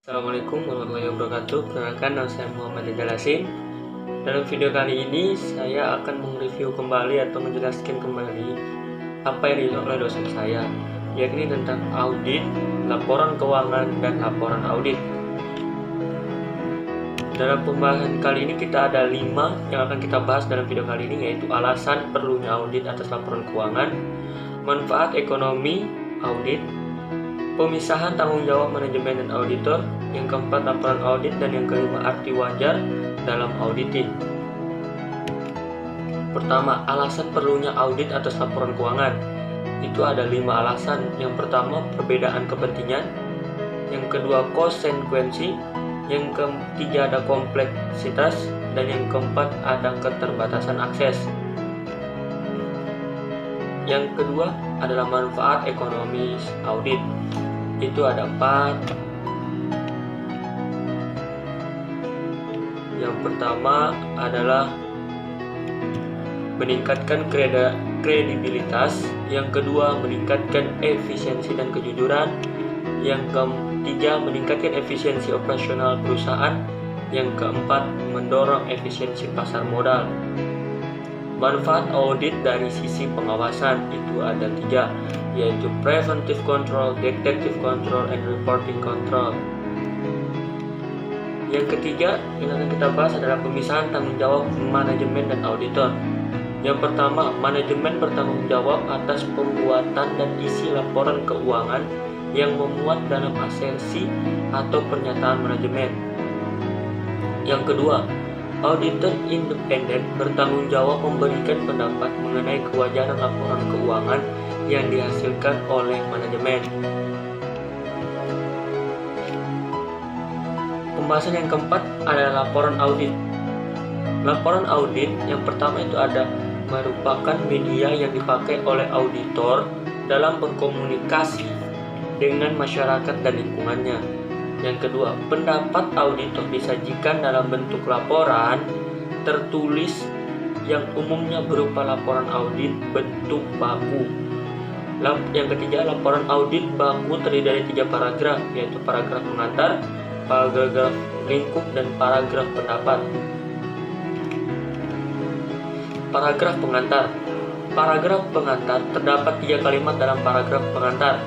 Assalamualaikum warahmatullahi wabarakatuh. Perkenalkan, nama saya Muhammad Jalasin. Dalam video kali ini saya akan mereview kembali atau menjelaskan kembali apa yang dilakukan oleh dosen saya, yakni tentang audit, laporan keuangan, dan laporan audit. Dalam pembahasan kali ini kita ada 5 yang akan kita bahas dalam video kali ini, yaitu alasan perlunya audit atas laporan keuangan, manfaat ekonomi audit, pemisahan tanggung jawab manajemen dan auditor, yang keempat laporan audit, dan yang kelima arti wajar dalam auditing. Pertama, alasan perlunya audit atas laporan keuangan. Itu ada 5 alasan. Yang pertama, perbedaan kepentingan. Yang kedua, konsekuensi. Yang ketiga, ada kompleksitas. Dan yang keempat, ada keterbatasan akses. Yang kedua adalah manfaat ekonomis audit. Itu ada 4. Yang pertama adalah meningkatkan kredibilitas. Yang kedua, meningkatkan efisiensi dan kejujuran. Yang ketiga, meningkatkan efisiensi operasional perusahaan. Yang keempat, mendorong efisiensi pasar modal. Manfaat audit dari sisi pengawasan itu ada 3, yaitu preventive control, detective control, and reporting control. Yang ketiga yang akan kita bahas adalah pemisahan tanggung jawab manajemen dan auditor. Yang pertama, manajemen bertanggung jawab atas pembuatan dan isi laporan keuangan yang memuat dalam asersi atau pernyataan manajemen. Yang kedua, auditor independen bertanggung jawab memberikan pendapat mengenai kewajaran laporan keuangan yang dihasilkan oleh manajemen. Pembahasan yang keempat adalah laporan audit. Laporan audit yang pertama itu ada merupakan media yang dipakai oleh auditor dalam berkomunikasi dengan masyarakat dan lingkungannya. Yang kedua, pendapat auditor disajikan dalam bentuk laporan tertulis yang umumnya berupa laporan audit bentuk baku. Yang ketiga, laporan audit baku terdiri dari 3 paragraf, yaitu paragraf pengantar, paragraf lingkup, dan paragraf pendapat. Paragraf pengantar. Paragraf pengantar terdapat 3 kalimat dalam paragraf pengantar.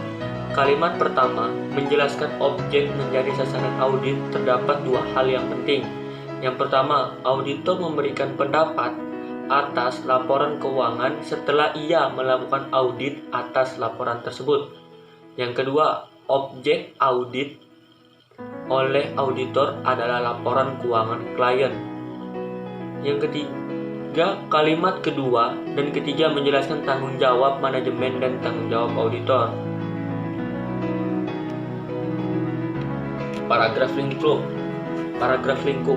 Kalimat pertama menjelaskan objek menjadi sasaran audit. Terdapat 2 hal yang penting. Yang pertama, auditor memberikan pendapat atas laporan keuangan setelah ia melakukan audit atas laporan tersebut. Yang kedua, objek audit oleh auditor adalah laporan keuangan klien. Yang ketiga, kalimat kedua dan ketiga menjelaskan tanggung jawab manajemen dan tanggung jawab auditor. Paragraf lingkup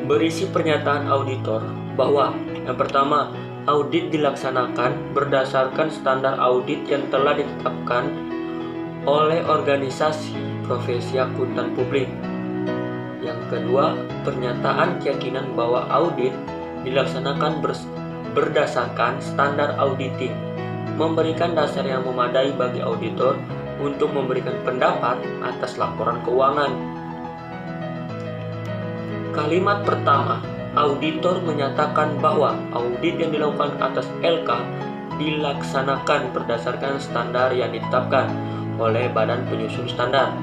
berisi pernyataan auditor bahwa yang pertama, audit dilaksanakan berdasarkan standar audit yang telah ditetapkan oleh organisasi profesi akuntan publik. Yang kedua, pernyataan keyakinan bahwa audit dilaksanakan berdasarkan standar auditing, memberikan dasar yang memadai bagi auditor untuk memberikan pendapat atas laporan keuangan. Kalimat pertama, auditor menyatakan bahwa audit yang dilakukan atas LK dilaksanakan berdasarkan standar yang ditetapkan oleh Badan Penyusun Standar.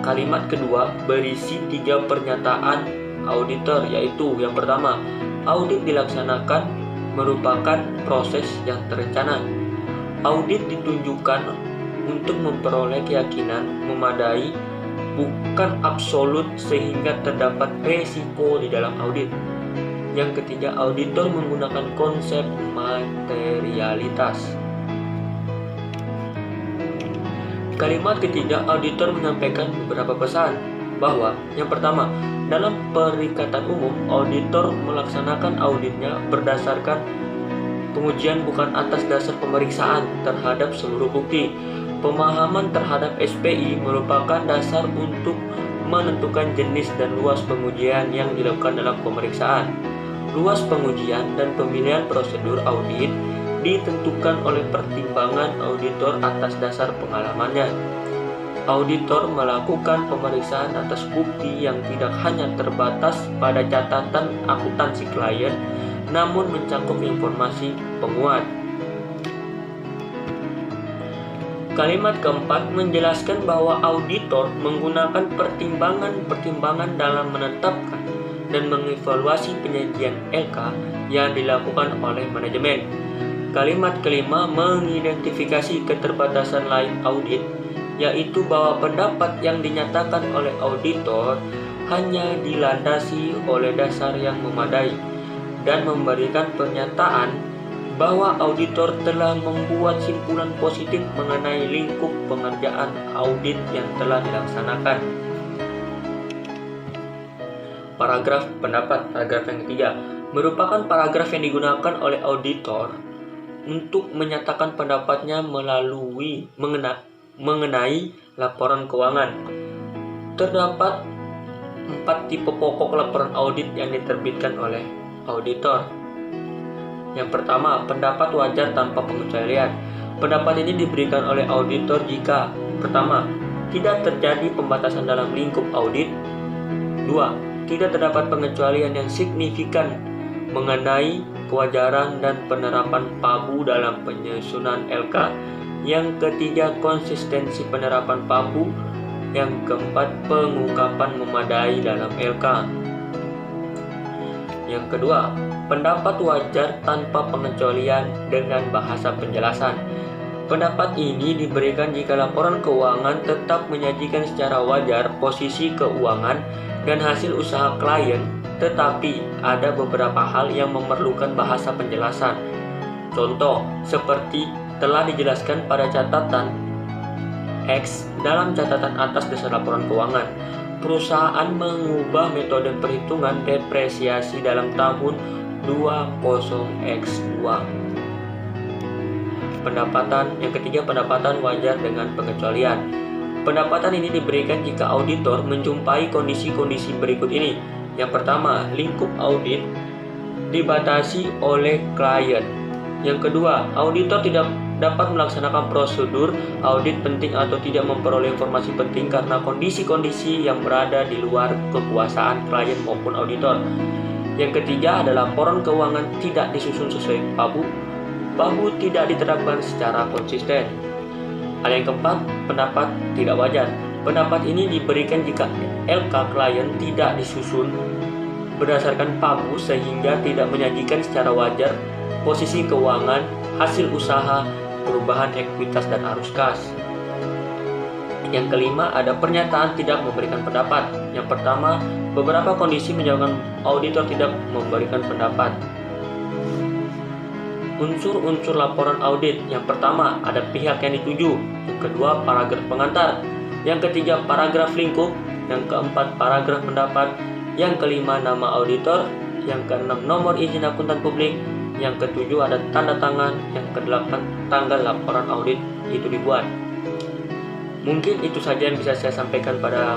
Kalimat kedua berisi 3 pernyataan auditor, yaitu yang pertama, audit dilaksanakan merupakan proses yang terencana. Audit ditunjukkan untuk memperoleh keyakinan memadai, bukan absolut, sehingga terdapat resiko di dalam audit. Yang ketiga, auditor menggunakan konsep materialitas. Kalimat ketiga, auditor menyampaikan beberapa pesan bahwa yang pertama, dalam perikatan umum, auditor melaksanakan auditnya berdasarkan pengujian bukan atas dasar pemeriksaan terhadap seluruh bukti. Pemahaman terhadap SPI merupakan dasar untuk menentukan jenis dan luas pengujian yang dilakukan dalam pemeriksaan. Luas pengujian dan pemilihan prosedur audit ditentukan oleh pertimbangan auditor atas dasar pengalamannya. auditor melakukan pemeriksaan atas bukti yang tidak hanya terbatas pada catatan akuntansi klien, namun mencakup informasi penguat. Kalimat keempat menjelaskan bahwa auditor menggunakan pertimbangan-pertimbangan dalam menetapkan dan mengevaluasi penyajian LK yang dilakukan oleh manajemen. Kalimat kelima mengidentifikasi keterbatasan lain audit, yaitu bahwa pendapat yang dinyatakan oleh auditor hanya dilandasi oleh dasar yang memadai, dan memberikan pernyataan bahwa auditor telah membuat simpulan positif mengenai lingkup pengerjaan audit yang telah dilaksanakan. Paragraf pendapat, paragraf yang ketiga, merupakan paragraf yang digunakan oleh auditor untuk menyatakan pendapatnya mengenai laporan keuangan. Terdapat 4 tipe pokok laporan audit yang diterbitkan oleh auditor. Yang pertama, pendapat wajar tanpa pengecualian. Pendapat ini diberikan oleh auditor jika: pertama, tidak terjadi pembatasan dalam lingkup audit. 2. Tidak terdapat pengecualian yang signifikan mengenai kewajaran dan penerapan PABU dalam penyusunan LK. Yang ketiga, konsistensi penerapan PABU. Yang keempat, pengungkapan memadai dalam LK. Yang kedua, pendapat wajar tanpa pengecualian dengan bahasa penjelasan. Pendapat ini diberikan jika laporan keuangan tetap menyajikan secara wajar posisi keuangan dan hasil usaha klien, tetapi ada beberapa hal yang memerlukan bahasa penjelasan. Contoh, seperti telah dijelaskan pada catatan X dalam catatan atas dasar laporan keuangan. Perusahaan mengubah metode perhitungan depresiasi dalam tahun 20X2. Yang ketiga, pendapatan wajar dengan pengecualian. Pendapatan ini diberikan jika auditor menjumpai kondisi-kondisi berikut ini. Yang pertama, lingkup audit dibatasi oleh klien. Yang kedua, auditor tidak dapat melaksanakan prosedur audit penting atau tidak memperoleh informasi penting karena kondisi-kondisi yang berada di luar kekuasaan klien maupun auditor. Yang ketiga adalah laporan keuangan tidak disusun sesuai PABU. PABU tidak diterapkan secara konsisten. Hal yang keempat, pendapat tidak wajar. Pendapat ini diberikan jika LK klien tidak disusun berdasarkan PABU sehingga tidak menyajikan secara wajar posisi keuangan, hasil usaha, perubahan ekuitas dan arus kas. Yang kelima, ada pernyataan tidak memberikan pendapat. Yang pertama, beberapa kondisi menyebabkan auditor tidak memberikan pendapat. Unsur-unsur laporan audit. Yang pertama, ada pihak yang dituju. Yang kedua, paragraf pengantar. Yang ketiga, paragraf lingkup. Yang keempat, paragraf pendapat. Yang kelima, nama auditor. Yang keenam, nomor izin akuntan publik. Yang ketujuh, ada tanda tangan. Yang kedelapan, tanggal laporan audit itu dibuat. Mungkin itu saja yang bisa saya sampaikan pada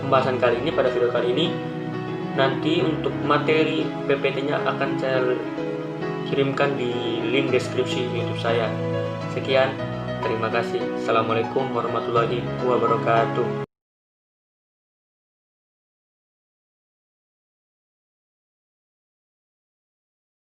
pembahasan kali ini, pada video kali ini. Nanti untuk materi PPT-nya akan saya kirimkan di link deskripsi YouTube saya. Sekian, terima kasih. Assalamualaikum warahmatullahi wabarakatuh.